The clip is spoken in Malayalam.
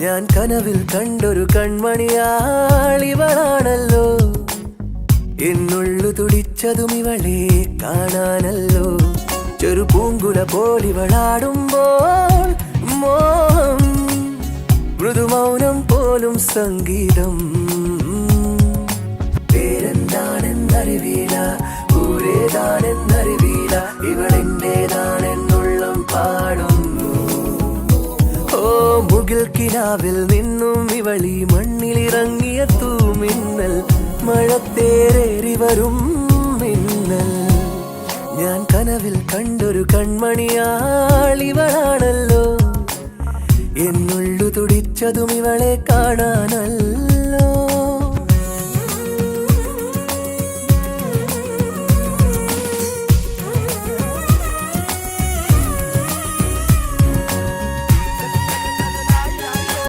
ഞാൻ കനവിൽ കണ്ടൊരു കൺമണിയാളിവളാണല്ലോ. എന്നുള്ളു തുടിച്ചതും ഇവളെ കാണാനല്ലോ. ചെറു പൂങ്കുല പോലിവളാടുമ്പോൾ മോഹം, മൃദുമൗനം പോലും സംഗീതം. പേരെന്താണെന്നറിവീല, ഊരേതാണെന്നറിവീല, ഇവളെന്റേതാണെന്നുള്ളം പാടുന്നു. ഓ മുകിൽ കിനാവിൽ നിന്നും ഇവളി മണ്ണിലിറങ്ങിയ തൂമിന്നൽ, മഴത്തേറേറി വരും മിന്നൽ. ഞാൻ കനവിൽ കണ്ടൊരു കൺമണിയാളിവളാണല്ലോ. എന്നുള്ളു തുടിച്ചതും ഇവളെ കാണാനല്ലോ.